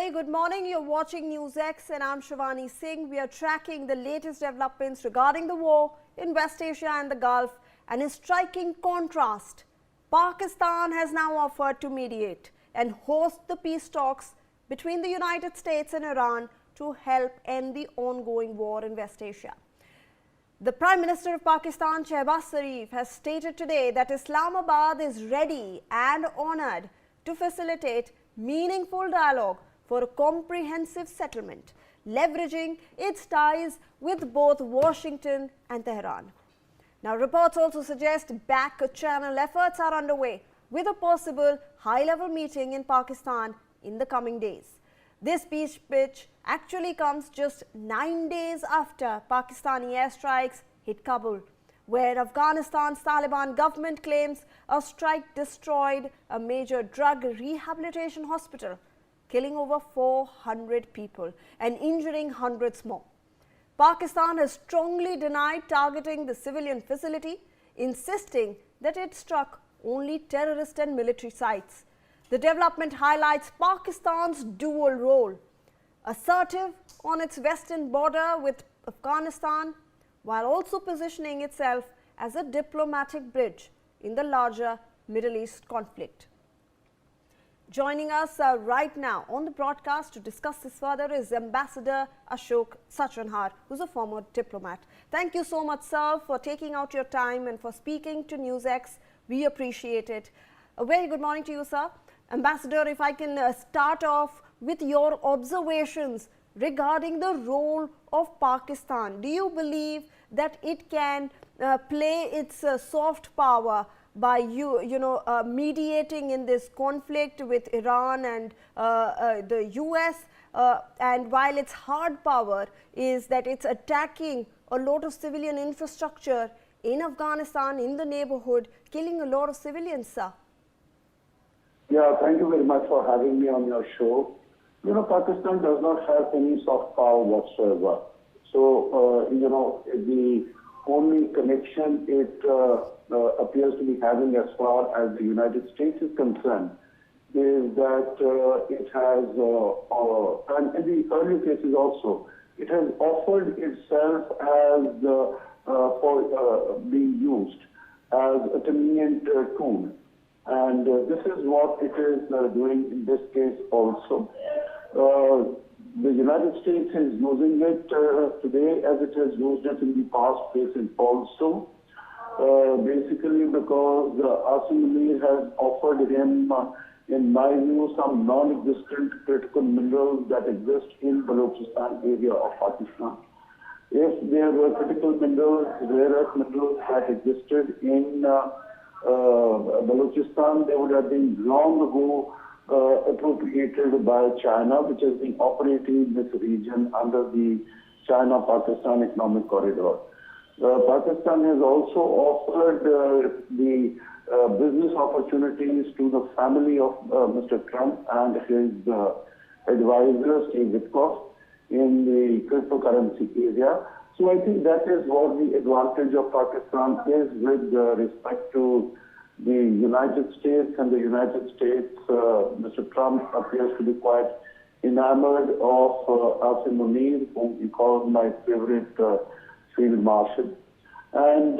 very good morning. You're watching NewsX and I'm Shivani Singh. We are tracking the latest developments regarding the war in West Asia and the Gulf, and in striking contrast, Pakistan has now offered to mediate and host the peace talks between the United States and Iran to help end the ongoing war in West Asia. The Prime Minister of Pakistan, Shehbaz Sharif, has stated today that Islamabad is ready and honoured to facilitate meaningful dialogue for a comprehensive settlement, leveraging its ties with both Washington and Tehran. Now, reports also suggest back-channel efforts are underway with a possible high-level meeting in Pakistan in the coming days. This peace pitch actually comes just 9 days after Pakistani airstrikes hit Kabul, where Afghanistan's Taliban government claims a strike destroyed a major drug rehabilitation hospital, killing over 400 people and injuring hundreds more. Pakistan has strongly denied targeting the civilian facility, insisting that it struck only terrorist and military sites. The development highlights Pakistan's dual role, assertive on its western border with Afghanistan, while also positioning itself as a diplomatic bridge in the larger Middle East conflict. Joining us right now on the broadcast to discuss this further is Ambassador Ashok Sachanhar, who's a former diplomat. Thank you so much, sir, for taking out your time and for speaking to NewsX. We appreciate it. A very good morning to you, sir. Ambassador, if I can start off with your observations regarding the role of Pakistan. Do you believe that it can play its soft power by mediating in this conflict with Iran and the US, and while its hard power is that it's attacking a lot of civilian infrastructure in Afghanistan, in the neighborhood, killing a lot of civilians, sir? Yeah, thank you very much for having me on your show. You know, Pakistan does not have any soft power whatsoever. So, the only connection it appears to be having as far as the United States is concerned is that it has, and in the earlier cases also, it has offered itself as for being used as a convenient tool. And this is what it is doing in this case also. The United States is using it today as it has used it in the past cases also. Basically because Munir has offered him, in my view, some non-existent critical minerals that exist in Balochistan area of Pakistan. If there were critical minerals, rare earth minerals that existed in Balochistan, they would have been long ago appropriated by China, which has been operating in this region under the China-Pakistan Economic Corridor. Pakistan has also offered the business opportunities to the family of Mr. Trump and his advisor, Steve Witkoff, in the cryptocurrency area. So I think that is what the advantage of Pakistan is with respect to the United States. And the United States, Mr. Trump appears to be quite enamored of Munir, whom he calls my favorite field marshal. And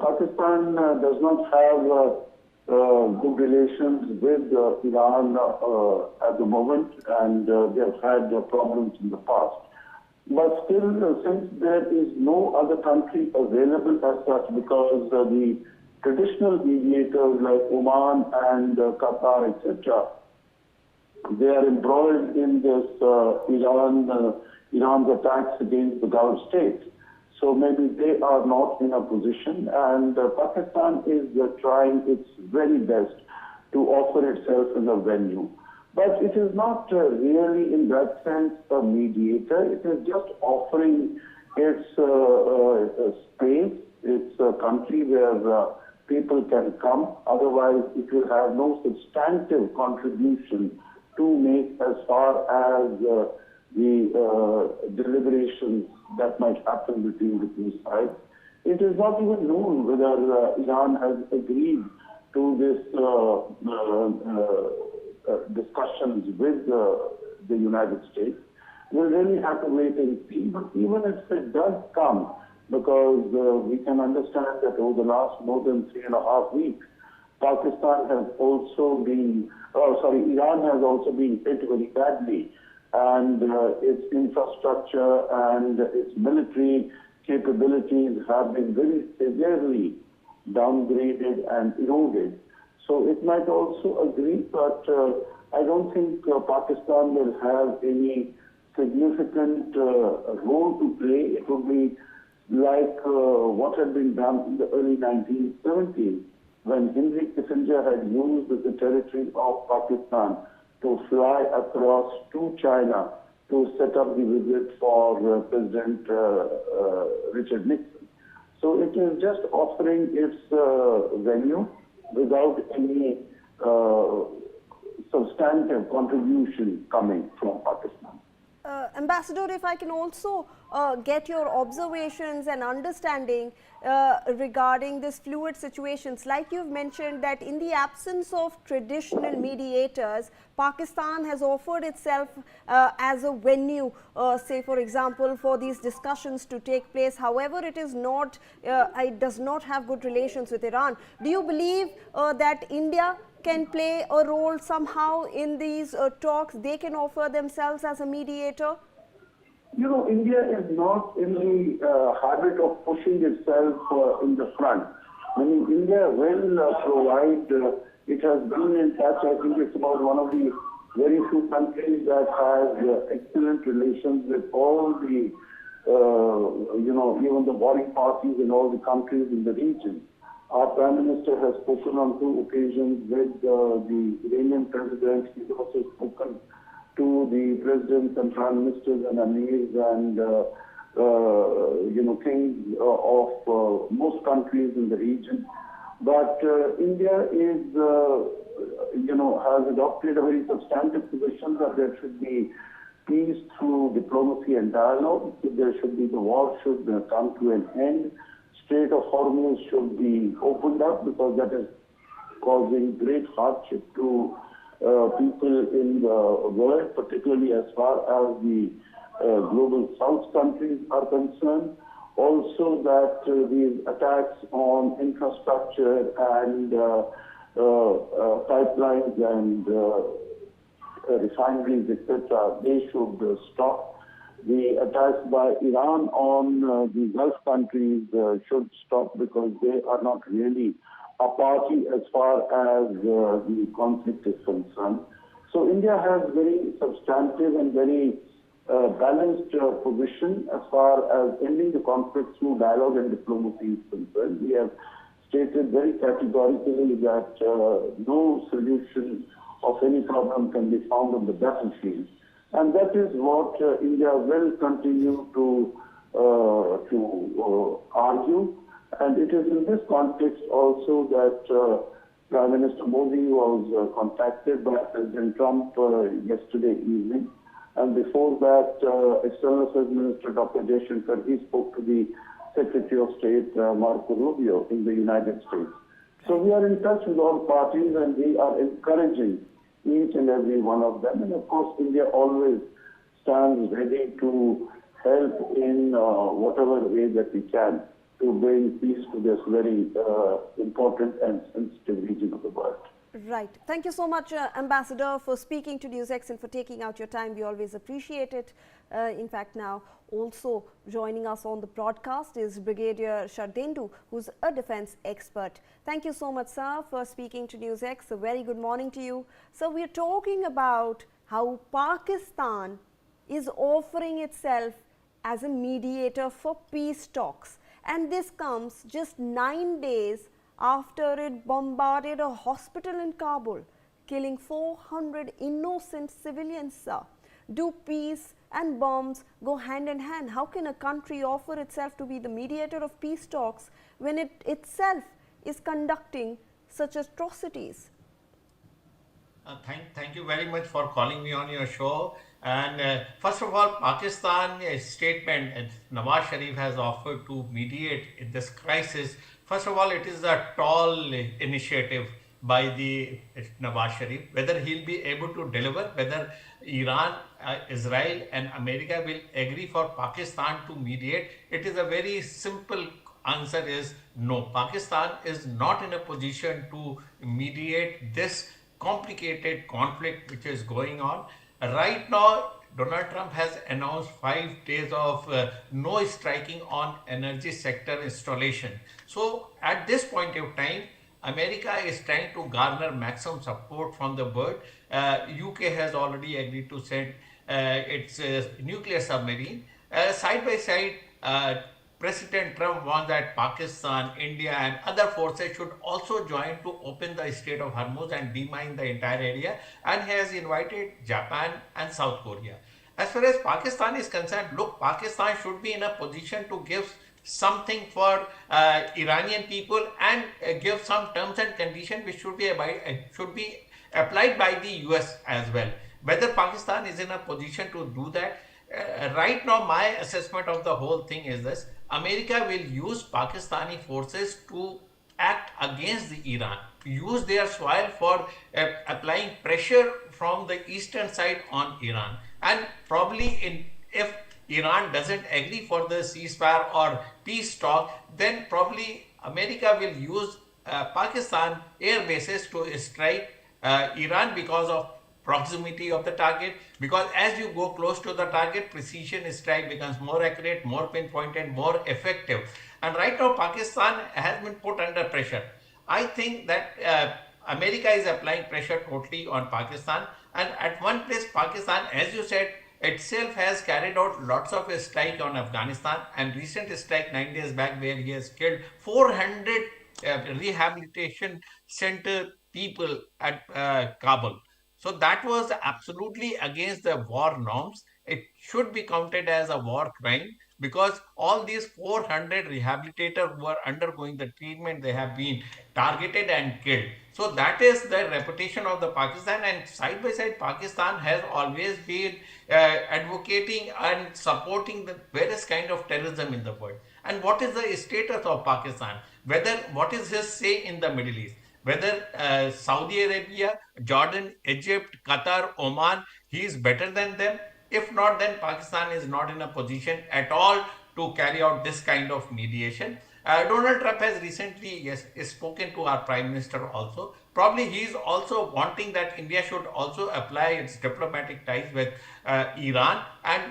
Pakistan does not have good relations with Iran at the moment, and they have had problems in the past. But still, since there is no other country available as such, because the traditional mediators like Oman and Qatar, etc., they are embroiled in this Iran's attacks against the Gulf states. So maybe they are not in a position, and Pakistan is trying its very best to offer itself as a venue. But it is not really, in that sense, a mediator. It is just offering its space, its country where people can come. Otherwise, it will have no substantive contribution to make as far as the deliberations that might happen between the two sides. It is not even known whether Iran has agreed to this discussions with the United States. We'll really have to wait and see. But even if it does come, because we can understand that over the last more than 3.5 weeks, Pakistan has also been, Iran has also been hit very badly, and its infrastructure and its military capabilities have been very severely downgraded and eroded. So it might also agree, but I don't think Pakistan will have any significant role to play. It will be like what had been done in the early 1970s when Henry Kissinger had used the territory of Pakistan to fly across to China to set up the visit for President Richard Nixon. So it is just offering its venue without any substantive contribution coming from Pakistan. Ambassador, if I can also get your observations and understanding regarding this fluid situations, like you've mentioned that in the absence of traditional mediators, Pakistan has offered itself as a venue, say for example, for these discussions to take place. However, it is not, it does not have good relations with Iran. Do you believe that India can play a role somehow in these talks? They can offer themselves as a mediator? You know, India is not in the habit of pushing itself in the front. I mean, India will provide, it has been in touch, I think it's about one of the very few countries that has excellent relations with all the, even the warring parties in all the countries in the region. Our Prime Minister has spoken on 2 occasions with the Iranian President. He's also spoken to the presidents and prime ministers and emirs and kings of most countries in the region. But India is, has adopted a very substantive position that there should be peace through diplomacy and dialogue. There should be, the war should come to an end. Strait of Hormuz should be opened up because that is causing great hardship to people in the world, particularly as far as the global south countries are concerned. Also that these attacks on infrastructure and pipelines and refineries, etc., they should stop. The attacks by Iran on the Gulf countries should stop because they are not really a party as far as the conflict is concerned. So India has very substantive and very balanced position as far as ending the conflict through dialogue and diplomacy is concerned. We have stated very categorically that no solution of any problem can be found on the battlefield. And that is what India will continue to argue. And it is in this context also that Prime Minister Modi was contacted by President Trump yesterday evening. And before that, External Affairs Minister Dr. Jaishankar, he spoke to the Secretary of State Marco Rubio in the United States. So we are in touch with all parties and we are encouraging each and every one of them. And of course, India always stands ready to help in whatever way that we can to bring peace to this very important and sensitive region of the world. Right. Thank you so much, Ambassador, for speaking to NewsX and for taking out your time. We always appreciate it. In fact, now also joining us on the broadcast is Brigadier Shardendu, who's a defense expert. Thank you so much, sir, for speaking to NewsX. A very good morning to you. So we're talking about how Pakistan is offering itself as a mediator for peace talks. And this comes just 9 days after it bombarded a hospital in Kabul, killing 400 innocent civilians, sir. Do peace and bombs go hand in hand? How can a country offer itself to be the mediator of peace talks when it itself is conducting such atrocities? Thank you very much for calling me on your show. And first of all, Pakistan statement, Nawaz Sharif has offered to mediate in this crisis. First of all, it is a tall initiative by the Nawaz Sharif. Whether he'll be able to deliver, whether Iran, Israel, and America will agree for Pakistan to mediate, it is a very simple answer is no. Pakistan is not in a position to mediate this complicated conflict which is going on. Right now, Donald Trump has announced 5 days of no striking on energy sector installation. So at this point of time, America is trying to garner maximum support from the world. UK has already agreed to send its nuclear submarine. Side by side, President Trump wants that Pakistan, India, and other forces should also join to open the Strait of Hormuz and demine the entire area, and he has invited Japan and South Korea. As far as Pakistan is concerned, look, Pakistan should be in a position to give something for Iranian people and give some terms and conditions which should be applied by the US as well. Whether Pakistan is in a position to do that, right now my assessment of the whole thing is this: America will use Pakistani forces to act against the Iran, use their soil for applying pressure from the eastern side on Iran, and probably if Iran doesn't agree for the ceasefire or peace talk, then probably America will use Pakistan air bases to strike Iran because of proximity of the target, because as you go close to the target, precision strike becomes more accurate, more pinpointed, more effective. And right now Pakistan has been put under pressure. I think that America is applying pressure totally on Pakistan, and at one place Pakistan, as you said, itself has carried out lots of strike on Afghanistan, and recent strike 9 days back where he has killed 400 rehabilitation center people at Kabul. So that was absolutely against the war norms. It should be counted as a war crime, because all these 400 rehabilitators who are undergoing the treatment, they have been targeted and killed. So that is the reputation of the Pakistan, and side by side Pakistan has always been advocating and supporting the various kind of terrorism in the world. And what is the status of Pakistan? Whether what is his say in the Middle East? Whether Saudi Arabia, Jordan, Egypt, Qatar, Oman, he is better than them. If not, then Pakistan is not in a position at all to carry out this kind of mediation. Donald Trump has recently, yes, spoken to our Prime Minister also. Probably he is also wanting that India should also apply its diplomatic ties with Iran and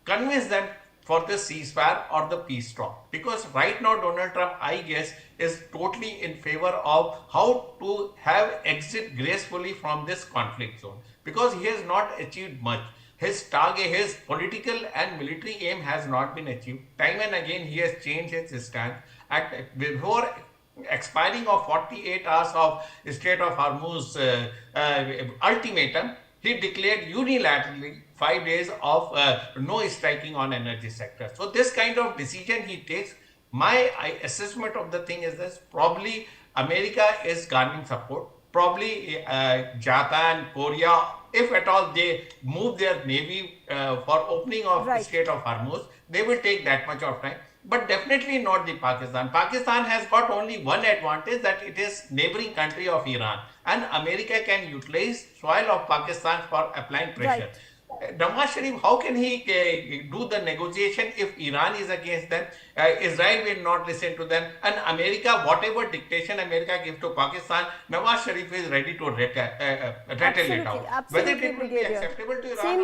convince them for the ceasefire or the peace talk. Because right now Donald Trump, I guess, is totally in favor of how to have exit gracefully from this conflict zone, because he has not achieved much. His target, his political and military aim has not been achieved. Time and again he has changed his stance. Before expiring of 48 hours of Strait of Hormuz ultimatum, he declared unilaterally 5 days of no striking on energy sector. So this kind of decision he takes, my assessment of the thing is this: probably America is garnering support, probably Japan, Korea, if at all they move their navy for opening of the Strait of Hormuz, they will take that much of time. But definitely not the Pakistan. Pakistan has got only one advantage, that it is neighboring country of Iran, and America can utilize soil of Pakistan for applying pressure. Nawaz Sharif, how can he do the negotiation if Iran is against them? Israel will not listen to them, and America, whatever dictation America gives to Pakistan, Nawaz Sharif is ready to rattle it out. Whether it will be acceptable to Iran or